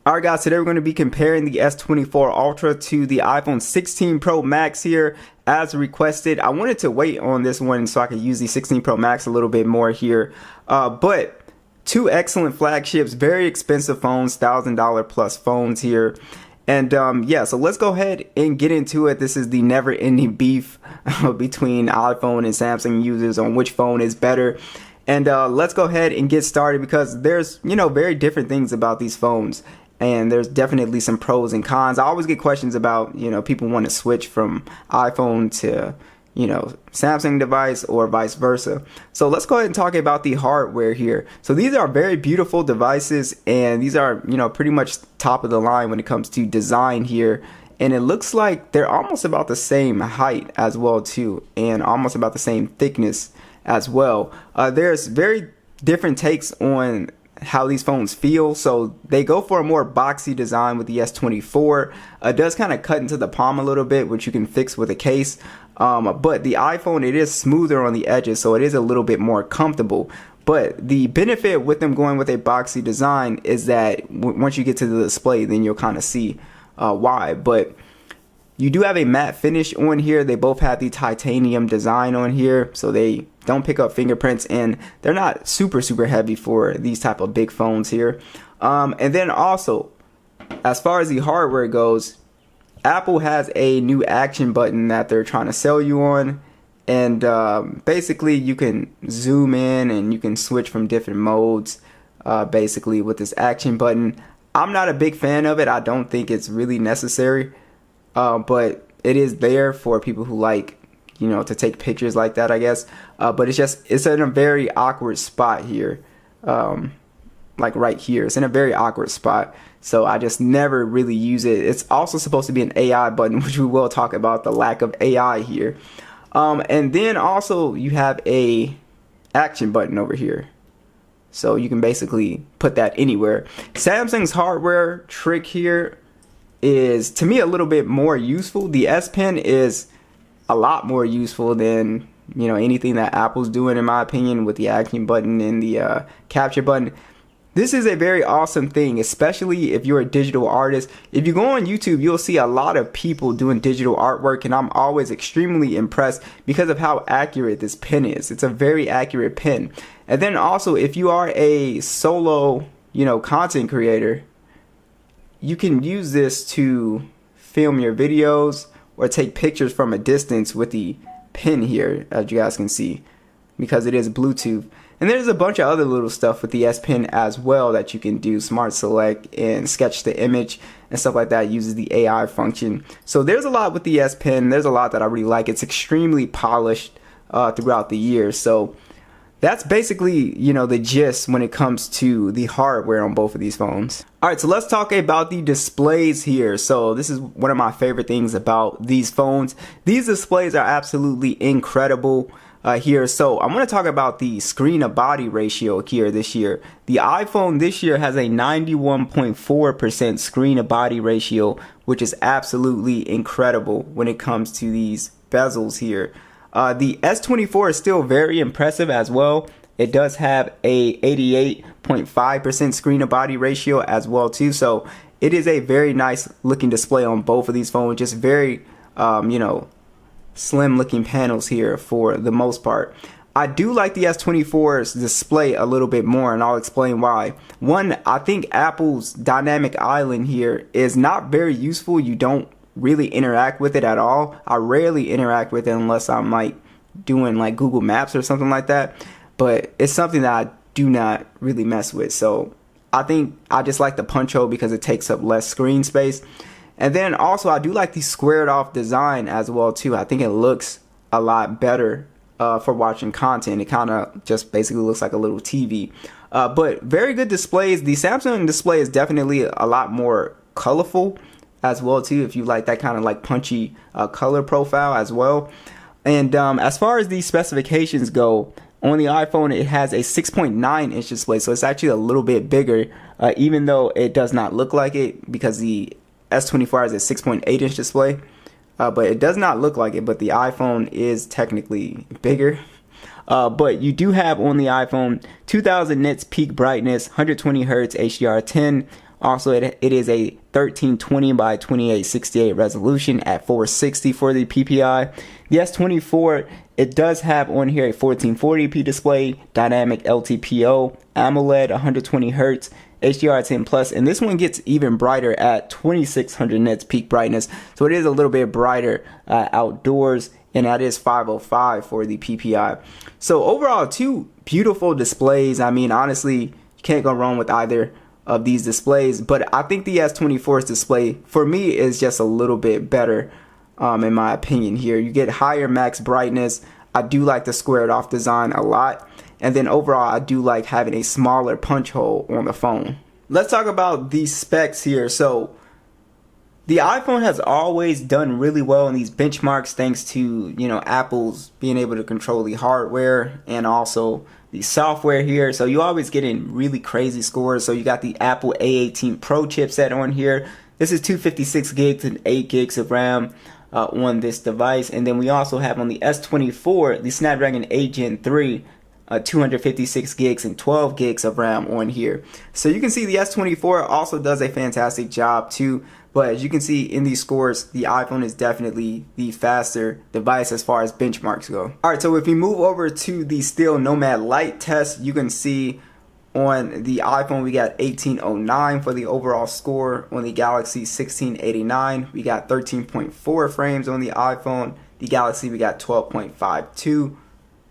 Alright guys, today we're going to be comparing the S24 Ultra to the iPhone 16 Pro Max here as requested. I wanted to wait on this one so I could use the 16 Pro Max a little bit more here. But two excellent flagships, very expensive phones, $1,000 plus phones here. And yeah, so let's go ahead and get into it. This is the never-ending beef between iPhone and Samsung users on which phone is better. And let's go ahead and get started because there's, very different things about these phones. And there's definitely some pros and cons. I always get questions about, people want to switch from iPhone to, Samsung device or vice versa. So let's go ahead and talk about the hardware here. So these are very beautiful devices, and these are, pretty much top of the line when it comes to design here. And it looks like they're almost about the same height as well too, and almost about the same thickness as well. There's very different takes on how these phones feel. So they go for a more boxy design with the S24. It does kind of cut into the palm a little bit, which you can fix with a case. But the iPhone, it is smoother on the edges, so it is a little bit more comfortable. But the benefit with them going with a boxy design is that once you get to the display, then you'll kind of see why. But you do have a matte finish on here. They both have the titanium design on here, so they don't pick up fingerprints, and they're not super heavy for these type of big phones here. And then also, as far as the hardware goes, Apple has a new action button that they're trying to sell you on, and basically you can zoom in and you can switch from different modes basically with this action button. I'm not a big fan of it. I don't think it's really necessary, but it is there for people who like to take pictures like that, I guess. But it's in a very awkward spot here. Like right here. It's in a very awkward spot. So I just never really use it. It's also supposed to be an AI button, which we will talk about the lack of AI here. And then also you have a action button over here. So you can basically put that anywhere. Samsung's hardware trick here is, to me, a little bit more useful. The S Pen is a lot more useful than anything that Apple's doing, in my opinion, with the action button and the capture button. This is a very awesome thing, especially if you're a digital artist. If you go on YouTube, you'll see a lot of people doing digital artwork, and I'm always extremely impressed because of how accurate this pen is. It's a very accurate pen. And then also, if you are a solo, content creator, you can use this to film your videos or take pictures from a distance with the pen here, as you guys can see, because it is Bluetooth. And there's a bunch of other little stuff with the S Pen as well that you can do, Smart Select and sketch the image and stuff like that. It uses the AI function. So there's a lot with the S Pen. There's a lot that I really like. It's extremely polished throughout the years. So that's basically, the gist when it comes to the hardware on both of these phones. Alright, so let's talk about the displays here. So this is one of my favorite things about these phones. These displays are absolutely incredible here. So I'm going to talk about the screen to body ratio here this year. The iPhone this year has a 91.4% screen to body ratio, which is absolutely incredible when it comes to these bezels here. The S24 is still very impressive as well. It does have a 88.5% screen to body ratio as well too. So it is a very nice looking display on both of these phones. Just very, slim looking panels here for the most part. I do like the S24's display a little bit more, and I'll explain why. One, I think Apple's dynamic island here is not very useful. You don't really interact with it at all. I rarely interact with it unless I'm like doing like Google Maps or something like that, but it's something that I do not really mess with. So I think I just like the punch hole because it takes up less screen space. And then also I do like the squared off design as well too. I think it looks a lot better for watching content. It kind of just basically looks like a little TV. But very good displays. The Samsung display is definitely a lot more colorful as well too, if you like that kind of like punchy color profile as well. And as far as these specifications go, on the iPhone it has a 6.9 inch display, so it's actually a little bit bigger, even though it does not look like it because the S24 has a 6.8 inch display, but it does not look like it. But the iPhone is technically bigger. But you do have on the iPhone 2000 nits peak brightness, 120 Hz HDR10, Also, it is a 1320 by 2868 resolution at 460 for the PPI. The S24, it does have on here a 1440p display, dynamic LTPO, AMOLED, 120 Hz, HDR10 Plus, and this one gets even brighter at 2600 nits peak brightness. So it is a little bit brighter outdoors, and that is 505 for the PPI. So overall, two beautiful displays. I mean, honestly, you can't go wrong with either of these displays, but I think the S24's display for me is just a little bit better in my opinion here. You get higher max brightness. I do like the squared off design a lot, and then overall I do like having a smaller punch hole on the phone. Let's talk about these specs here. So the iPhone has always done really well in these benchmarks thanks to, you know, Apple's being able to control the hardware and also the software here. So you always get in really crazy scores. So you got the Apple A18 Pro chipset on here. This is 256 gigs and 8 gigs of RAM on this device. And then we also have on the S24 the Snapdragon 8 Gen 3 256 gigs and 12 gigs of RAM on here. So you can see the S24 also does a fantastic job too. But as you can see in these scores, the iPhone is definitely the faster device as far as benchmarks go. Alright, so if we move over to the Steel Nomad Lite test, you can see on the iPhone we got 1809 for the overall score. On the Galaxy 1689, we got 13.4 frames on the iPhone. The Galaxy we got 12.52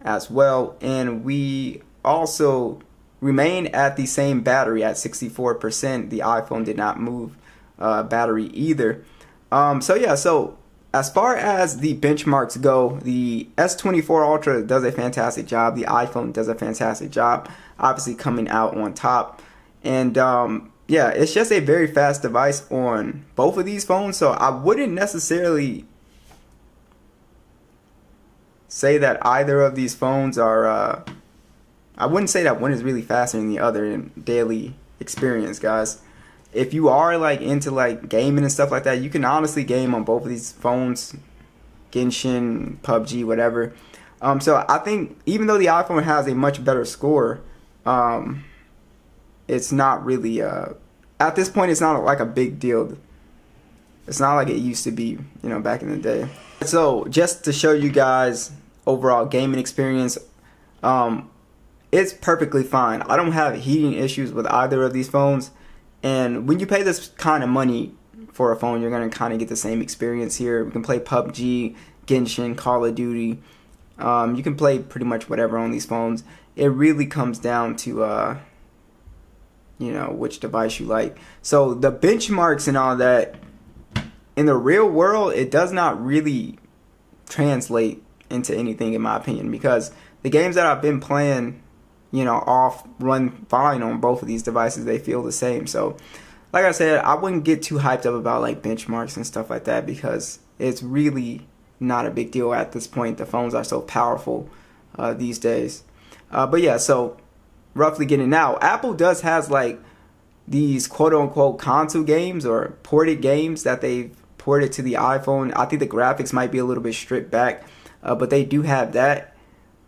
as well. And we also remain at the same battery at 64%. The iPhone did not move battery either. So yeah, so as far as the benchmarks go, the S24 Ultra does a fantastic job. The iPhone does a fantastic job, obviously coming out on top. And yeah, it's just a very fast device on both of these phones. So I wouldn't necessarily say that either of these phones are, I wouldn't say that one is really faster than the other in daily experience, guys. If you are like into like gaming and stuff like that, you can honestly game on both of these phones, Genshin, PUBG, whatever. So I think even though the iPhone has a much better score, it's not really at this point it's not like a big deal. It's not like it used to be, you know, back in the day. So just to show you guys overall gaming experience, it's perfectly fine. I don't have heating issues with either of these phones. And when you pay this kind of money for a phone, you're going to kind of get the same experience here. We can play PUBG, Genshin, Call of Duty. You can play pretty much whatever on these phones. It really comes down to, you know, which device you like. So the benchmarks and all that, in the real world, it does not really translate into anything in my opinion, because the games that I've been playing, you know, run fine on both of these devices. They feel the same. So like I said, I wouldn't get too hyped up about like benchmarks and stuff like that, because it's really not a big deal at this point. The phones are so powerful these days. But yeah, so roughly getting now, Apple does has like these quote unquote console games or ported games that they've ported to the iPhone. I think the graphics might be a little bit stripped back, but they do have that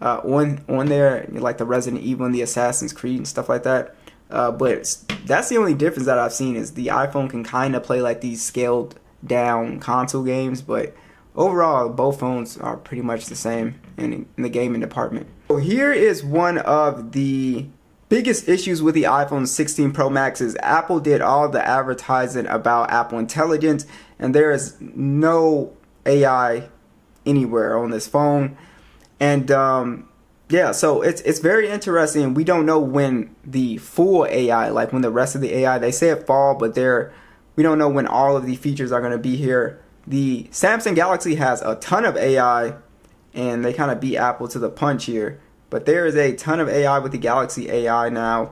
on there, like the Resident Evil and the Assassin's Creed and stuff like that. But that's the only difference that I've seen, is the iPhone can kind of play like these scaled down console games, but overall both phones are pretty much the same in the gaming department. So here is one of the biggest issues with the iPhone 16 Pro Max is Apple did all the advertising about Apple Intelligence, and there is no AI anywhere on this phone. And yeah, so it's very interesting. We don't know when the full AI, like when the rest of the AI, they say it fall, but we don't know when all of the features are going to be here. The Samsung Galaxy has a ton of AI, and they kind of beat Apple to the punch here. But there is a ton of AI with the Galaxy AI now,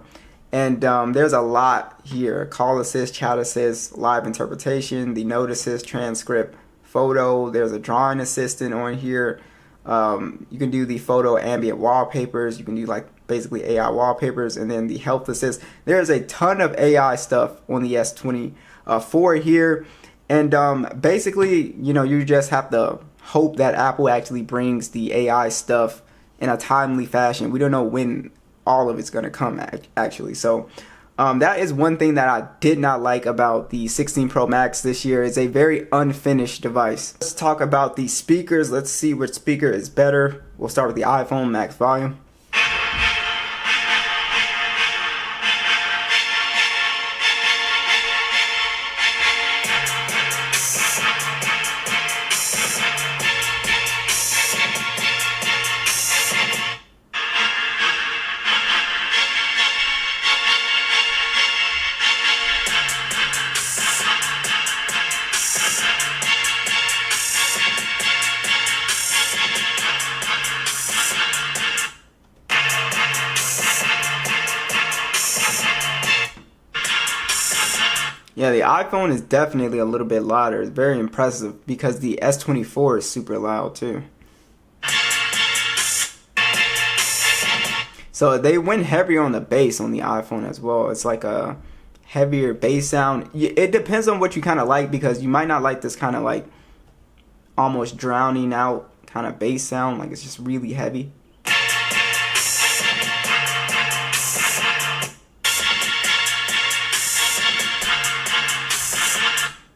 and there's a lot here: call assist, chat assist, live interpretation, the note assist, transcript, photo. There's a drawing assistant on here. You can do the photo ambient wallpapers. You can do like basically AI wallpapers, and then the health assist. There's a ton of AI stuff on the S24 here, and basically, you know, you just have to hope that Apple actually brings the AI stuff in a timely fashion. We don't know when all of it's going to come actually. So That is one thing that I did not like about the 16 Pro Max this year. It's a very unfinished device. Let's talk about the speakers. Let's see which speaker is better. We'll start with the iPhone max volume. Yeah, the iPhone is definitely a little bit louder. It's very impressive because the S24 is super loud too. So they went heavier on the bass on the iPhone as well. It's like a heavier bass sound. It depends on what you kind of like, because you might not like this kind of like almost drowning out kind of bass sound. Like it's just really heavy.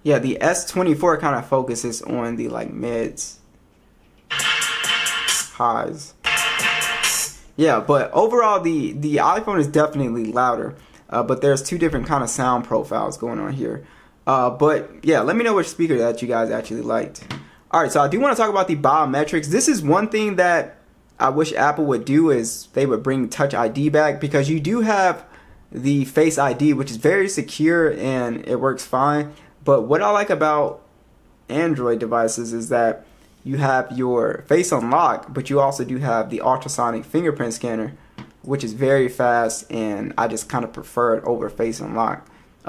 Yeah, the S24 kind of focuses on the like mids, highs. Yeah, but overall the iPhone is definitely louder. But there's two different kind of sound profiles going on here. But yeah, let me know which speaker that you guys actually liked. Alright, so I do want to talk about the biometrics. This is one thing that I wish Apple would do, is they would bring Touch ID back, because you do have the Face ID, which is very secure and it works fine. But what I like about Android devices is that you have your face unlock, but you also do have the ultrasonic fingerprint scanner, which is very fast, and I just kind of prefer it over face unlock.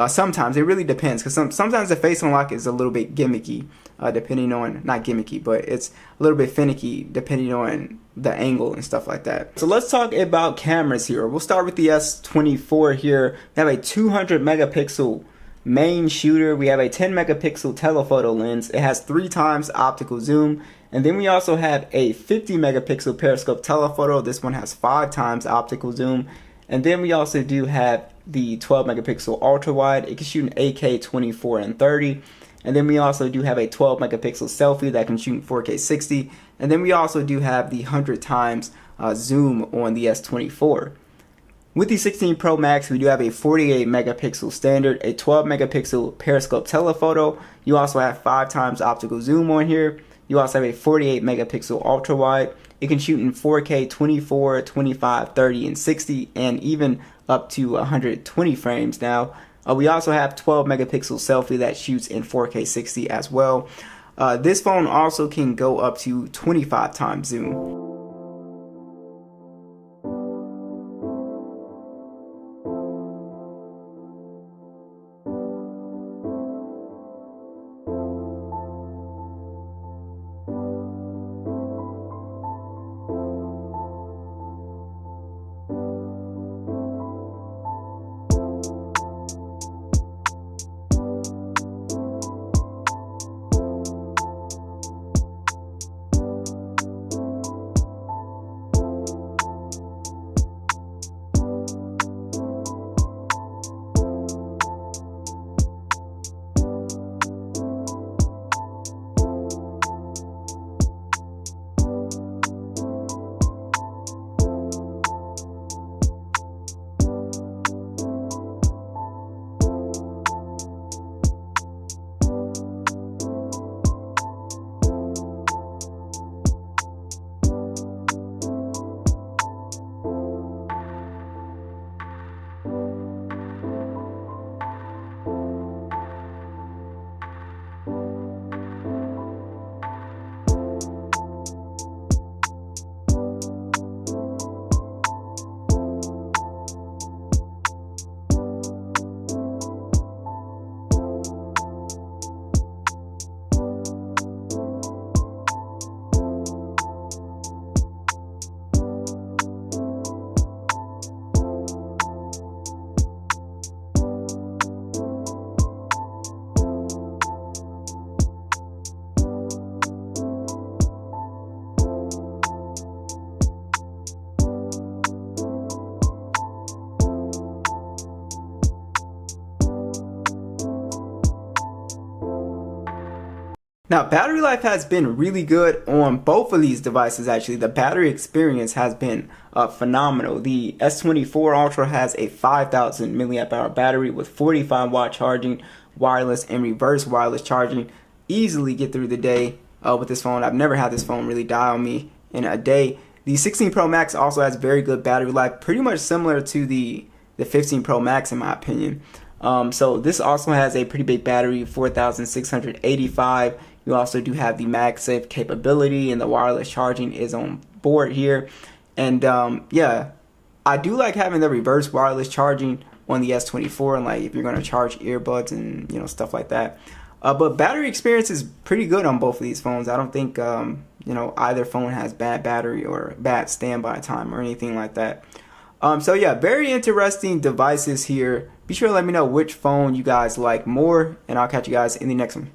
Sometimes it really depends, because sometimes the face unlock is a little bit gimmicky, depending on, not gimmicky, but it's a little bit finicky depending on the angle and stuff like that. So let's talk about cameras here. We'll start with the S24 here. We have a 200 megapixel main shooter. We have a 10 megapixel telephoto lens. It has 3 times optical zoom. And then we also have a 50 megapixel periscope telephoto. This one has 5 times optical zoom. And then we also do have the 12 megapixel ultra wide. It can shoot in 8K, 24, and 30. And then we also do have a 12 megapixel selfie that can shoot in 4K 60. And then we also do have the 100 times zoom on the S24. With the 16 Pro Max, we do have a 48 megapixel standard, a 12 megapixel periscope telephoto. You also have 5 times optical zoom on here. You also have a 48 megapixel ultra wide. It can shoot in 4K, 24, 25, 30, and 60, and even up to 120 frames now. We also have 12 megapixel selfie that shoots in 4K 60 as well. This phone also can go up to 25 times zoom. Now, battery life has been really good on both of these devices actually. The battery experience has been phenomenal. The S24 Ultra has a 5,000 milliamp hour battery with 45-watt charging, wireless and reverse wireless charging. Easily get through the day with this phone. I've never had this phone really die on me in a day. The 16 Pro Max also has very good battery life, pretty much similar to the 15 Pro Max in my opinion. So this also has a pretty big battery, 4,685. You also do have the MagSafe capability, and the wireless charging is on board here. And yeah, I do like having the reverse wireless charging on the S24, and like if you're going to charge earbuds and stuff like that. But battery experience is pretty good on both of these phones. I don't think either phone has bad battery or bad standby time or anything like that. So yeah, very interesting devices here. Be sure to let me know which phone you guys like more, and I'll catch you guys in the next one.